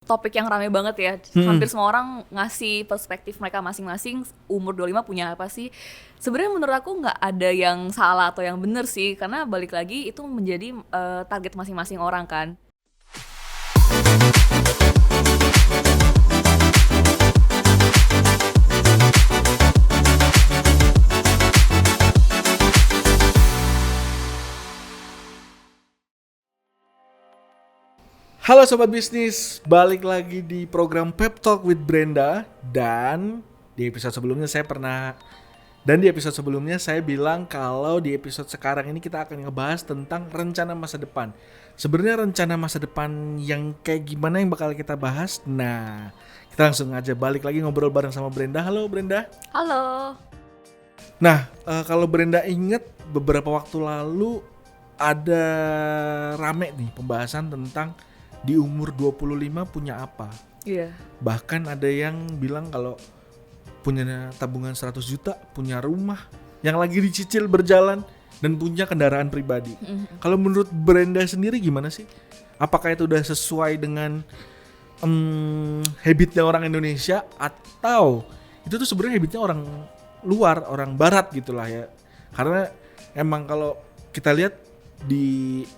Topik yang rame banget ya. Hampir semua orang ngasih perspektif mereka masing-masing. Umur 25 punya apa sih? Sebenarnya menurut aku nggak ada yang salah atau yang benar sih, karena balik lagi itu menjadi target masing-masing orang kan. Halo Sobat Bisnis, balik lagi di program Pep Talk with Brenda. Dan di episode sebelumnya saya bilang kalau di episode sekarang ini kita akan ngebahas tentang rencana masa depan. Sebenarnya rencana masa depan yang kayak gimana yang bakal kita bahas. Nah, kita langsung aja balik lagi ngobrol bareng sama Brenda. Halo Brenda. Halo. Nah, kalau Brenda inget beberapa waktu lalu ada rame nih pembahasan tentang di umur 25 punya apa. Iya. Bahkan ada yang bilang kalau punya tabungan 100 juta, punya rumah yang lagi dicicil berjalan, dan punya kendaraan pribadi. Kalau menurut Brenda sendiri gimana sih? Apakah itu udah sesuai dengan habitnya orang Indonesia, atau itu tuh sebenarnya habitnya orang luar, orang barat gitulah ya. Karena emang kalau kita lihat di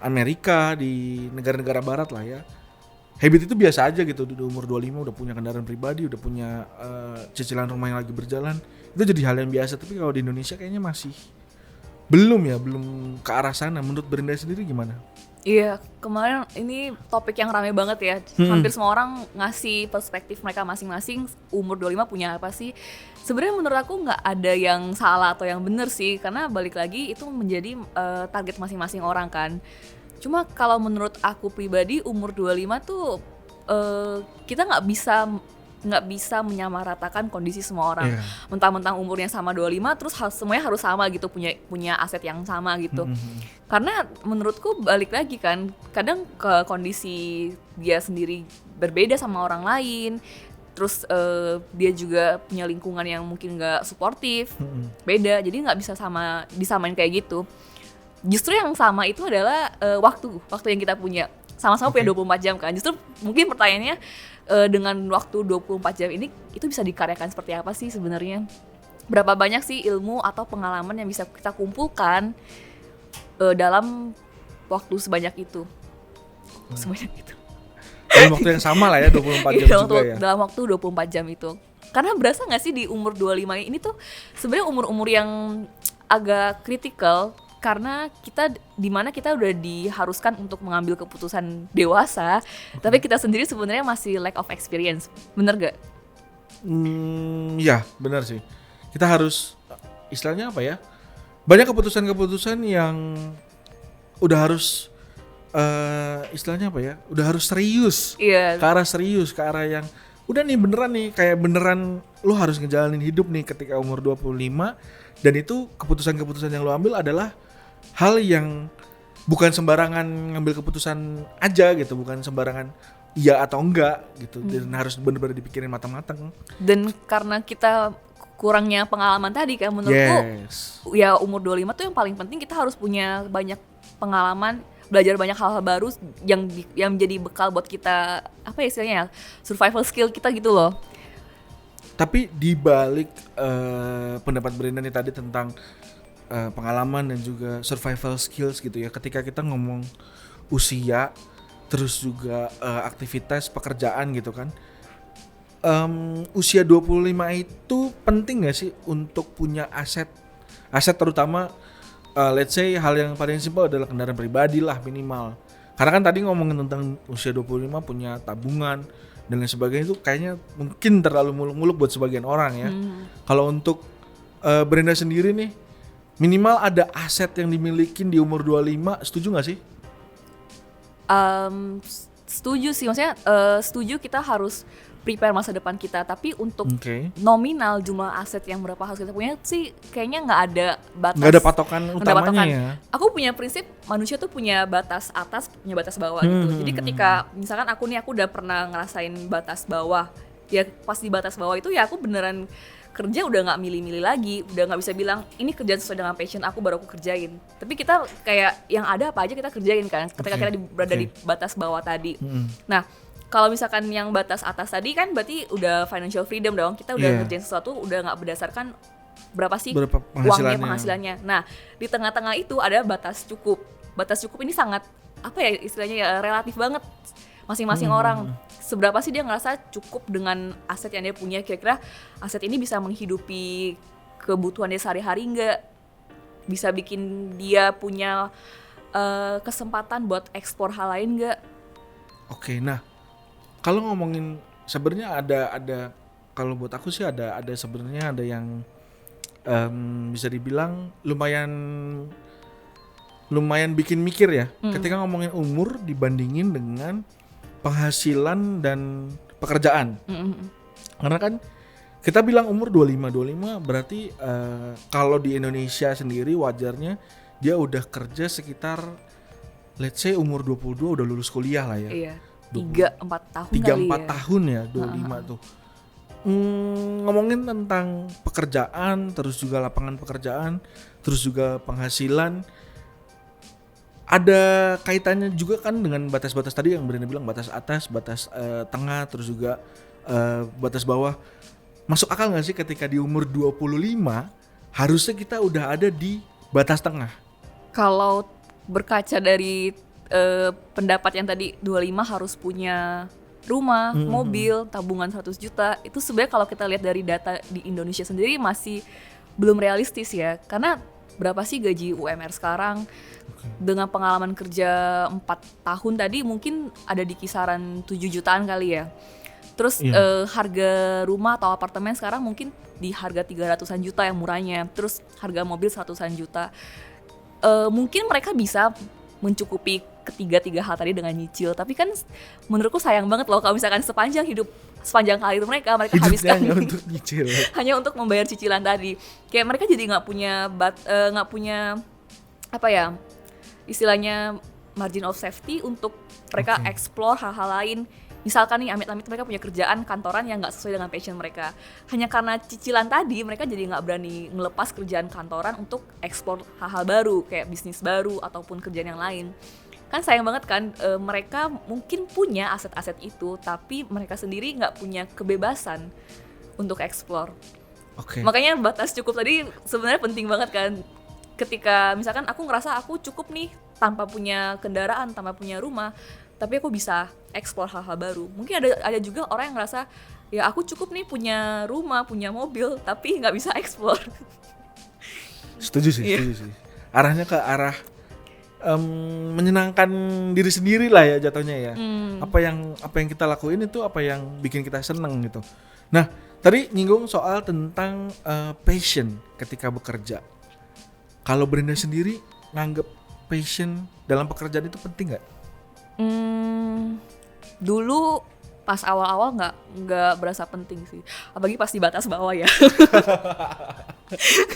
Amerika, di negara-negara barat lah ya, habit itu biasa aja gitu. Di umur 25 udah punya kendaraan pribadi, udah punya cicilan rumah yang lagi berjalan. Itu jadi hal yang biasa. Tapi kalau di Indonesia kayaknya masih belum ke arah sana. Menurut Brenda sendiri gimana? Iya, kemarin ini topik yang rame banget ya. Hampir semua orang ngasih perspektif mereka masing-masing. Umur 25 punya apa sih? Sebenarnya menurut aku nggak ada yang salah atau yang benar sih, karena balik lagi itu menjadi target masing-masing orang kan. Cuma kalau menurut aku pribadi, umur 25 tuh kita nggak bisa menyamaratakan kondisi semua orang. Yeah. Mentang-mentang umurnya sama 25 terus semuanya harus sama gitu, punya aset yang sama gitu. Karena menurutku balik lagi kan, kadang ke kondisi dia sendiri berbeda sama orang lain. Terus dia juga punya lingkungan yang mungkin nggak suportif, beda, jadi nggak bisa disamain kayak gitu. Justru yang sama itu adalah waktu yang kita punya. Sama-sama punya 24 jam kan. Justru mungkin pertanyaannya, dengan waktu 24 jam ini itu bisa dikaryakan seperti apa sih sebenarnya? Berapa banyak sih ilmu atau pengalaman yang bisa kita kumpulkan dalam waktu sebanyak itu? Sebanyak itu. Dalam waktu yang sama lah ya, 24 jam juga ya. Dalam waktu 24 jam itu. Karena berasa gak sih di umur 25 ini tuh sebenarnya umur-umur yang agak kritikal, karena dimana kita udah diharuskan untuk mengambil keputusan dewasa, tapi kita sendiri sebenarnya masih lack of experience. Bener gak? Ya benar sih. Kita harus, istilahnya apa ya, banyak keputusan-keputusan yang udah harus istilahnya apa ya, udah harus serius. Iya. Ke arah serius, ke arah yang udah nih beneran nih, kayak beneran lu harus ngejalanin hidup nih ketika umur 25. Dan itu keputusan-keputusan yang lu ambil adalah hal yang bukan sembarangan ngambil keputusan aja gitu, bukan sembarangan iya atau enggak gitu, dan harus benar-benar dipikirin matang-matang. Dan karena kita kurangnya pengalaman tadi kan, menurutku ya umur 25 tuh yang paling penting kita harus punya banyak pengalaman, belajar banyak hal-hal baru yang menjadi bekal buat kita, apa ya istilahnya, survival skill kita gitu loh. Tapi di balik pendapat Brenda nih tadi tentang pengalaman dan juga survival skills gitu ya, ketika kita ngomong usia, terus juga aktivitas pekerjaan gitu kan, usia 25 itu penting gak sih untuk punya aset terutama let's say hal yang paling simpel adalah kendaraan pribadi lah minimal. Karena kan tadi ngomongin tentang usia 25 punya tabungan dan lain sebagainya, itu kayaknya mungkin terlalu muluk-muluk buat sebagian orang ya. Kalau untuk Brenda sendiri nih, minimal ada aset yang dimiliki di umur 25, setuju gak sih? Setuju sih, maksudnya setuju kita harus prepare masa depan kita, tapi untuk nominal jumlah aset yang berapa harus kita punya sih kayaknya nggak ada batas. Nggak ada patokan utamanya ya. Aku punya prinsip manusia tuh punya batas atas, punya batas bawah gitu. Jadi ketika misalkan aku udah pernah ngerasain batas bawah, ya pas di batas bawah itu ya aku beneran kerja udah nggak milih-milih lagi, udah nggak bisa bilang ini kerjaan sesuai dengan passion aku baru aku kerjain. Tapi kita kayak yang ada apa aja kita kerjain kan ketika kita berada di batas bawah tadi. Nah, kalau misalkan yang batas atas tadi kan berarti udah financial freedom dong. Kita udah Iya. ngerjain sesuatu udah nggak berdasarkan berapa sih Berapa uangnya, penghasilannya. penghasilannya. Nah, di tengah-tengah itu ada batas cukup. Batas cukup ini sangat apa ya istilahnya ya, relatif banget masing-masing orang. Seberapa sih dia ngerasa cukup dengan aset yang dia punya, kira-kira aset ini bisa menghidupi kebutuhan dia sehari-hari nggak? Bisa bikin dia punya kesempatan buat ekspor hal lain nggak? Oke, nah kalau ngomongin sebenarnya ada kalau buat aku sih ada sebenarnya ada yang bisa dibilang lumayan bikin mikir ya. Ketika ngomongin umur dibandingin dengan penghasilan dan pekerjaan. Karena kan kita bilang umur 25 berarti kalau di Indonesia sendiri wajarnya dia udah kerja sekitar let's say umur 22 udah lulus kuliah lah ya. Iya. 3-4 tahun kali 3-4 ya. tahun ya 25 tuh. Ngomongin tentang pekerjaan, terus juga lapangan pekerjaan, terus juga penghasilan, ada kaitannya juga kan dengan batas-batas tadi yang Brenda bilang, batas atas, batas tengah, terus juga batas bawah. Masuk akal gak sih ketika di umur 25 harusnya kita udah ada di batas tengah? Kalau berkaca dari pendapat yang tadi 25 harus punya rumah, mobil, tabungan 100 juta, itu sebenarnya kalau kita lihat dari data di Indonesia sendiri masih belum realistis ya. Karena berapa sih gaji UMR sekarang? Dengan pengalaman kerja 4 tahun tadi mungkin ada di kisaran 7 jutaan kali ya. Terus harga rumah atau apartemen sekarang mungkin di harga 300-an juta yang murahnya. Terus harga mobil 100-an juta. Mungkin mereka bisa mencukupi ketiga hal tadi dengan nyicil, tapi kan menurutku sayang banget loh kalau misalkan sepanjang karir mereka Hidupnya habiskan hanya untuk nyicil. hanya untuk membayar cicilan tadi. Kayak mereka jadi nggak punya apa ya istilahnya margin of safety untuk mereka explore hal-hal lain. Misalkan nih amit-amit mereka punya kerjaan kantoran yang nggak sesuai dengan passion mereka. Hanya karena cicilan tadi mereka jadi nggak berani ngelepas kerjaan kantoran untuk explore hal-hal baru kayak bisnis baru ataupun kerjaan yang lain. Kan sayang banget kan, mereka mungkin punya aset-aset itu tapi mereka sendiri nggak punya kebebasan untuk explore. Makanya batas cukup tadi sebenarnya penting banget kan. Ketika misalkan aku ngerasa aku cukup nih tanpa punya kendaraan, tanpa punya rumah, tapi aku bisa explore hal-hal baru. Mungkin ada juga orang yang ngerasa ya aku cukup nih punya rumah, punya mobil, tapi nggak bisa explore. Setuju sih. Arahnya ke arah menyenangkan diri sendiri lah ya jatuhnya ya. Apa yang kita lakuin itu apa yang bikin kita seneng gitu. Nah tadi nyinggung soal tentang passion ketika bekerja. Kalau Brenda sendiri nganggep passion dalam pekerjaan itu penting nggak? Dulu pas awal-awal nggak berasa penting sih, apalagi pas di batas bawah ya.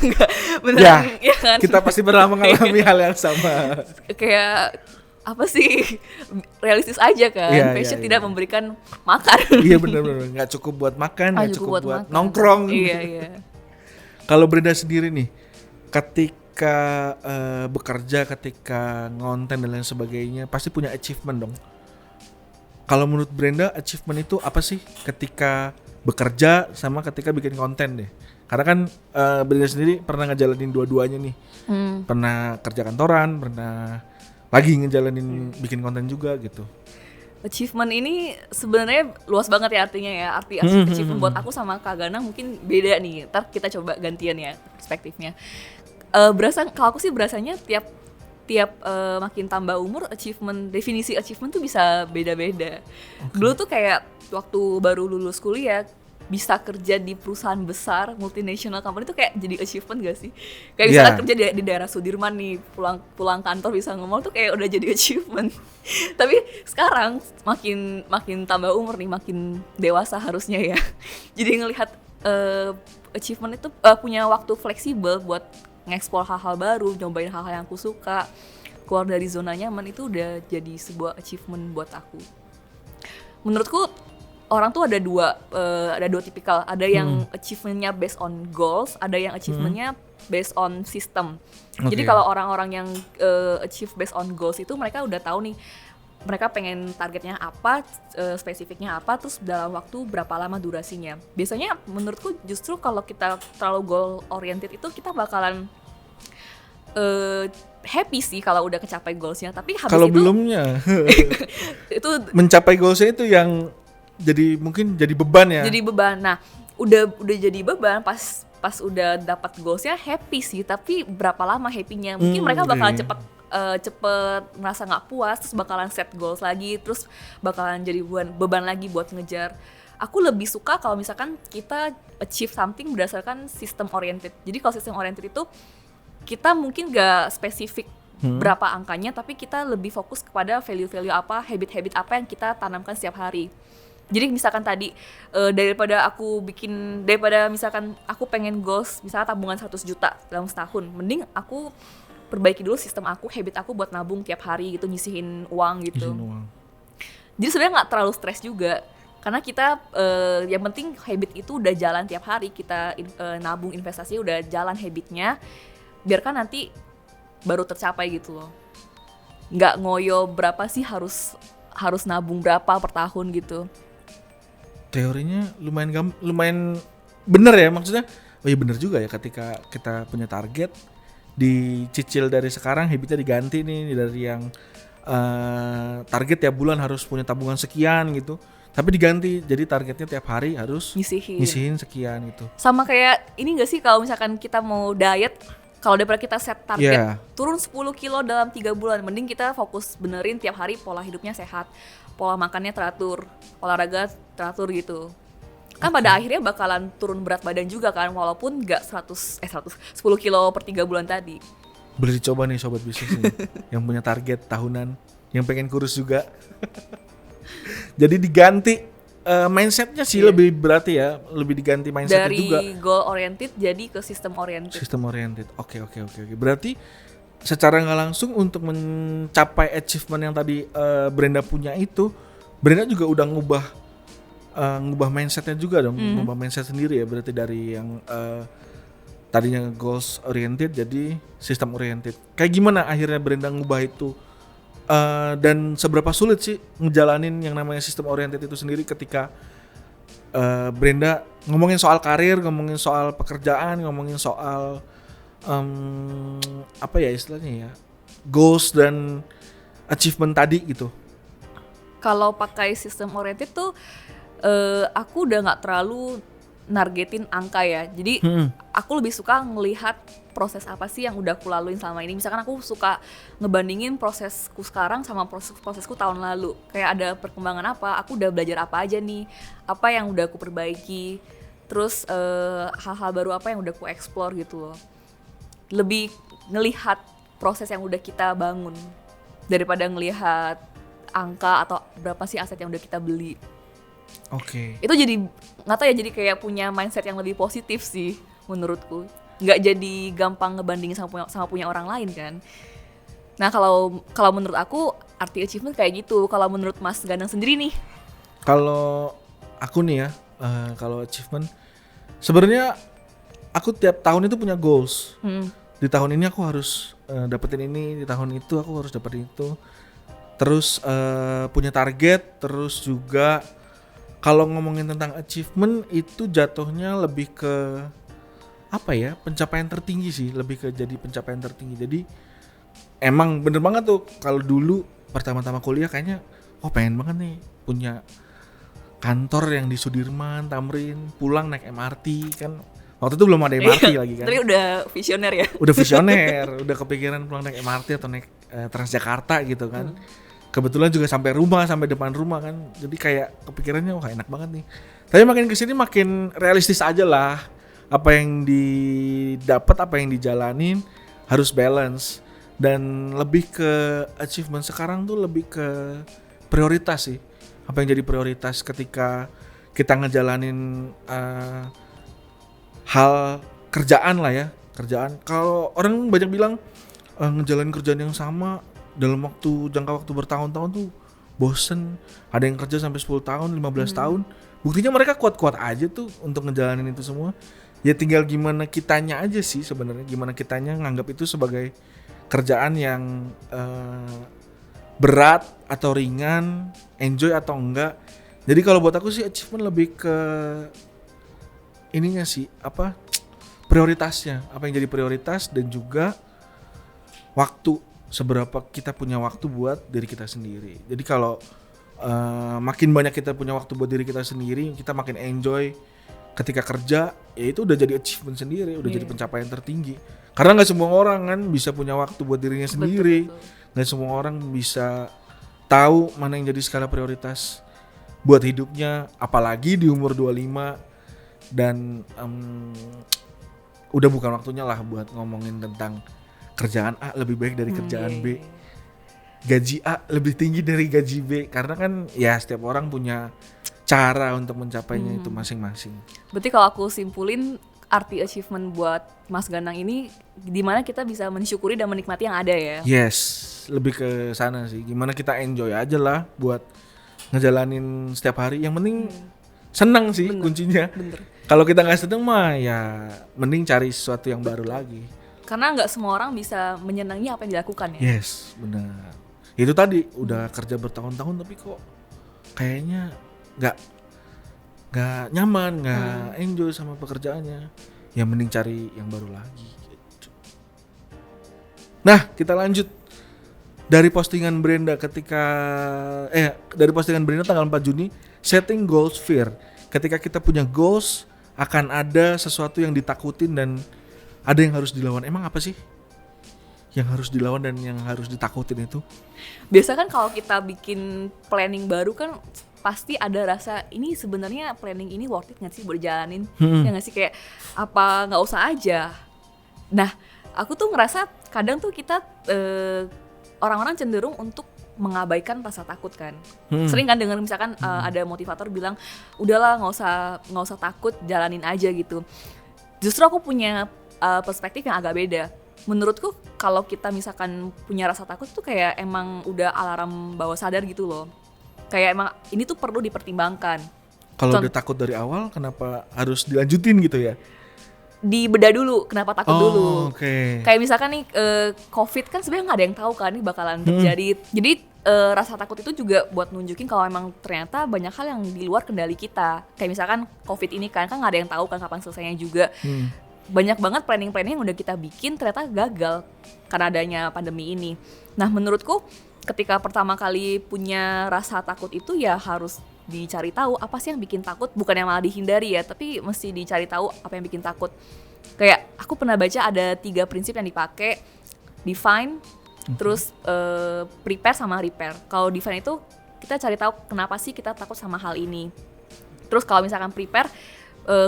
Nggak, beneran, ya kan? Kita pasti pernah mengalami hal yang sama. Kayak apa sih, realistis aja kan, passion tidak memberikan makan. Iya benar-benar, nggak cukup buat makan, nggak cukup buat nongkrong. Iya. Kalau Brenda sendiri nih, ketika bekerja, ketika ngonten dan lain sebagainya, pasti punya achievement dong. Kalau menurut Brenda, achievement itu apa sih ketika bekerja sama ketika bikin konten deh? Karena kan Brenda sendiri pernah ngejalanin dua-duanya nih. Pernah kerja kantoran, pernah lagi ngejalanin bikin konten juga gitu. Achievement ini sebenarnya luas banget ya artinya ya. Arti achievement buat aku sama Kak Gana mungkin beda nih. Ntar kita coba gantian ya perspektifnya. Kalau aku sih berasanya tiap makin tambah umur, definisi achievement tuh bisa beda-beda. Dulu tuh kayak waktu baru lulus kuliah bisa kerja di perusahaan besar multinational company tuh kayak jadi achievement gak sih? Kayak bisa kerja di daerah Sudirman nih, pulang kantor bisa nge-mall tuh kayak udah jadi achievement. Tapi sekarang makin tambah umur nih, makin dewasa harusnya ya. Jadi ngelihat achievement itu punya waktu fleksibel buat nge-explore hal-hal baru, nyobain hal-hal yang aku suka, keluar dari zona nyaman, itu udah jadi sebuah achievement buat aku. Menurutku orang tuh ada dua tipikal, ada yang achievementnya based on goals, ada yang achievementnya based on system. Jadi kalau orang-orang yang achieve based on goals itu mereka udah tahu nih mereka pengen targetnya apa, spesifiknya apa, terus dalam waktu berapa lama durasinya. Biasanya menurutku justru kalau kita terlalu goal oriented itu kita bakalan happy sih kalau udah kecapai goalsnya, tapi habis Kalau itu belumnya itu mencapai goalsnya itu yang jadi mungkin jadi beban ya. jadi beban. Nah, udah jadi beban pas udah dapat goalsnya happy sih, tapi berapa lama happynya? Mungkin mereka bakalan cepet merasa nggak puas, terus bakalan set goals lagi, terus bakalan jadi beban lagi buat ngejar. Aku lebih suka kalau misalkan kita achieve something berdasarkan system oriented. Jadi kalau system oriented itu kita mungkin gak spesifik berapa angkanya, tapi kita lebih fokus kepada value-value apa, habit-habit apa yang kita tanamkan setiap hari. Jadi misalkan tadi daripada misalkan aku pengen goals misalnya tabungan 100 juta dalam setahun, mending aku perbaiki dulu sistem aku, habit aku buat nabung tiap hari gitu, nyisihin uang gitu. Jadi sebenarnya nggak terlalu stres juga, karena kita yang penting habit itu udah jalan tiap hari, kita nabung investasi udah jalan habitnya, biarkan nanti baru tercapai gitu loh. Nggak ngoyo berapa sih harus nabung berapa per tahun gitu. Teorinya lumayan bener ya, maksudnya oh iya bener juga ya, ketika kita punya target dicicil dari sekarang, habitnya diganti nih dari yang target tiap bulan harus punya tabungan sekian gitu, tapi diganti jadi targetnya tiap hari harus nyisihin sekian gitu. Sama kayak ini gak sih kalau misalkan kita mau diet, kalau daripada kita set target turun 10 kilo dalam 3 bulan, mending kita fokus benerin tiap hari pola hidupnya sehat, pola makannya teratur, olahraga teratur gitu. Kan pada akhirnya bakalan turun berat badan juga kan, walaupun gak 10 kilo per 3 bulan tadi. Boleh dicoba nih sobat bisnis nih yang punya target tahunan, yang pengen kurus juga. Jadi diganti mindsetnya sih lebih berarti ya, lebih diganti mindsetnya dari juga. Dari goal oriented jadi ke sistem oriented. Sistem oriented. Oke. Berarti secara nggak langsung untuk mencapai achievement yang tadi Brenda punya itu, Brenda juga udah ngubah mindsetnya juga dong, ngubah mindset sendiri ya. Berarti dari yang tadinya goals oriented jadi sistem oriented. Kayak gimana akhirnya Brenda ngubah itu? Dan seberapa sulit sih ngejalanin yang namanya sistem oriented itu sendiri ketika Brenda ngomongin soal karir, ngomongin soal pekerjaan, ngomongin soal apa ya istilahnya ya, goals dan achievement tadi gitu. Kalau pakai sistem oriented tuh aku udah nggak terlalu nargetin angka ya. Jadi aku lebih suka ngelihat proses apa sih yang udah aku laluin selama ini. Misalkan aku suka ngebandingin prosesku sekarang sama prosesku tahun lalu. Kayak ada perkembangan apa, aku udah belajar apa aja nih, apa yang udah aku perbaiki, terus hal-hal baru apa yang udah aku explore gitu loh. Lebih ngelihat proses yang udah kita bangun daripada ngelihat angka atau berapa sih aset yang udah kita beli. Oke. Itu jadi nggak tahu ya, jadi kayak punya mindset yang lebih positif sih menurutku. Nggak jadi gampang ngebandingin sama punya orang lain kan. Nah kalau menurut aku arti achievement kayak gitu. Kalau menurut Mas Ganang sendiri nih? Kalau aku nih ya, kalau achievement sebenarnya aku tiap tahun itu punya goals. Di tahun ini aku harus dapetin ini, di tahun itu aku harus dapetin itu. Terus punya target, terus juga kalau ngomongin tentang achievement itu jatuhnya lebih ke apa ya, pencapaian tertinggi sih, lebih ke jadi pencapaian tertinggi. Jadi emang bener banget tuh, kalau dulu pertama-tama kuliah kayaknya pengen banget nih punya kantor yang di Sudirman, Tamrin, pulang naik MRT kan. Waktu itu belum ada MRT lagi kan. Tapi udah visioner ya. Udah visioner, udah kepikiran pulang naik MRT atau naik Transjakarta gitu kan. Kebetulan juga sampai depan rumah kan. Jadi kayak kepikirannya wah enak banget nih. Tapi makin kesini makin realistis aja lah. Apa yang didapat, apa yang dijalanin harus balance. Dan lebih ke achievement sekarang tuh lebih ke prioritas sih. Apa yang jadi prioritas ketika kita ngejalanin hal kerjaan lah ya. Kerjaan, kalau orang banyak bilang ngejalanin kerjaan yang sama dalam jangka waktu bertahun-tahun tuh bosen. Ada yang kerja sampai 10 tahun, 15 tahun. Buktinya mereka kuat-kuat aja tuh untuk ngejalanin itu semua. Ya tinggal gimana kitanya aja sih sebenarnya, gimana kitanya nganggap itu sebagai kerjaan yang berat atau ringan, enjoy atau enggak. Jadi kalau buat aku sih achievement lebih ke ininya sih, apa, prioritasnya, apa yang jadi prioritas, dan juga waktu, seberapa kita punya waktu buat diri kita sendiri. Jadi kalau makin banyak kita punya waktu buat diri kita sendiri, kita makin enjoy ketika kerja, ya itu udah jadi achievement sendiri, udah jadi pencapaian tertinggi. Karena nggak semua orang kan bisa punya waktu buat dirinya sendiri, nggak semua orang bisa tahu mana yang jadi skala prioritas buat hidupnya, apalagi di umur 25 dan udah bukan waktunya lah buat ngomongin tentang kerjaan A lebih baik dari kerjaan B, gaji A lebih tinggi dari gaji B, karena kan ya setiap orang punya cara untuk mencapainya itu masing-masing. Berarti kalau aku simpulin, arti achievement buat Mas Ganang ini dimana kita bisa mensyukuri dan menikmati yang ada ya. Yes, lebih ke sana sih. Gimana kita enjoy aja lah buat ngejalanin setiap hari. Yang penting senang sih kuncinya. Kalau kita nggak senang mah ya mending cari sesuatu yang baru lagi. Karena nggak semua orang bisa menyenangi apa yang dilakukan ya. Yes, benar. Itu tadi udah kerja bertahun-tahun tapi kok kayaknya nggak nyaman, nggak enjoy sama pekerjaannya. Ya mending cari yang baru lagi. Gitu. Nah, kita lanjut dari postingan Brenda dari postingan Brenda tanggal 4 Juni, setting goals fear. Ketika kita punya goals, akan ada sesuatu yang ditakutin dan ada yang harus dilawan. Emang apa sih yang harus dilawan dan yang harus ditakutin itu? Biasa kan kalau kita bikin planning baru kan pasti ada rasa ini sebenarnya planning ini worth it nggak sih buat dijalanin? Ya nggak sih, kayak apa nggak usah aja. Nah, aku tuh ngerasa kadang tuh kita orang-orang cenderung untuk mengabaikan rasa takut kan. Sering kan dengar misalkan ada motivator bilang udahlah nggak usah takut, jalanin aja gitu. Justru aku punya perspektif yang agak beda. Menurutku kalau kita misalkan punya rasa takut tuh kayak emang udah alarm bawah sadar gitu loh. Kayak emang ini tuh perlu dipertimbangkan. Kalau udah takut dari awal, kenapa harus dilanjutin gitu ya? Dibedah dulu, kenapa takut dulu. Okay. Kayak misalkan nih COVID kan sebenarnya nggak ada yang tahu kan ini bakalan terjadi. Jadi rasa takut itu juga buat nunjukin kalau emang ternyata banyak hal yang di luar kendali kita. Kayak misalkan COVID ini kan nggak ada yang tahu kan kapan selesainya juga. Banyak banget planning-planning yang udah kita bikin ternyata gagal karena adanya pandemi ini. Nah, menurutku ketika pertama kali punya rasa takut itu ya harus dicari tahu apa sih yang bikin takut, bukan yang malah dihindari ya, tapi mesti dicari tahu apa yang bikin takut. Kayak aku pernah baca ada 3 prinsip yang dipakai, define, terus prepare sama repair. Kalau define itu kita cari tahu kenapa sih kita takut sama hal ini. Terus kalau misalkan prepare,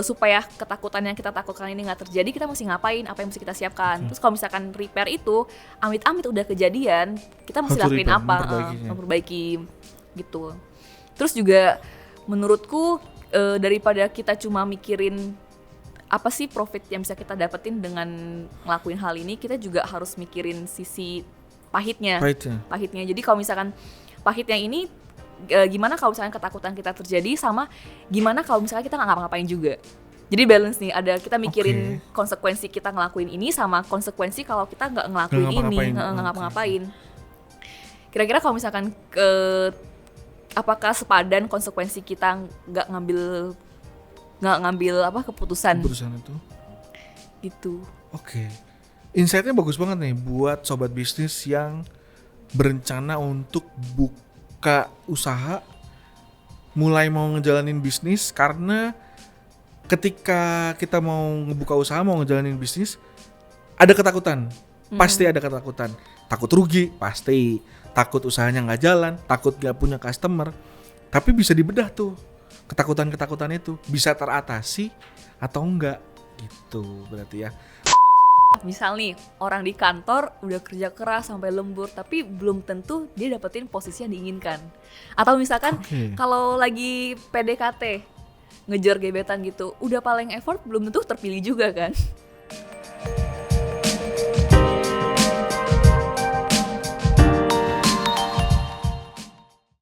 supaya ketakutan yang kita takutkan ini nggak terjadi, kita mesti ngapain, apa yang mesti kita siapkan. Terus kalau misalkan repair itu amit-amit udah kejadian, kita mesti lakuin apa, memperbaiki gitu. Terus juga menurutku daripada kita cuma mikirin apa sih profit yang bisa kita dapetin dengan ngelakuin hal ini, kita juga harus mikirin sisi pahitnya. Jadi kalau misalkan pahitnya ini gimana kalau misalnya ketakutan kita terjadi, sama gimana kalau misalnya kita nggak ngapa-ngapain juga. Jadi balance nih, ada kita mikirin konsekuensi kita ngelakuin ini sama konsekuensi kalau kita nggak ngelakuin ini, nggak ngapa-ngapain. Kira-kira kalau misalkan apakah sepadan konsekuensi kita nggak ngambil keputusan itu gitu. Insight-nya bagus banget nih buat sobat bisnis yang berencana untuk buka usaha, mulai mau ngejalanin bisnis. Karena ketika kita mau ngebuka usaha, mau ngejalanin bisnis, ada ketakutan. Pasti ada ketakutan. Takut rugi, pasti. Takut usahanya nggak jalan, takut nggak punya customer. Tapi bisa dibedah tuh, ketakutan-ketakutan itu bisa teratasi atau enggak gitu berarti ya. Misal nih, orang di kantor udah kerja keras sampai lembur, tapi belum tentu dia dapetin posisi yang diinginkan. Atau misalkan kalau lagi PDKT, ngejar gebetan gitu, udah paling effort belum tentu terpilih juga kan.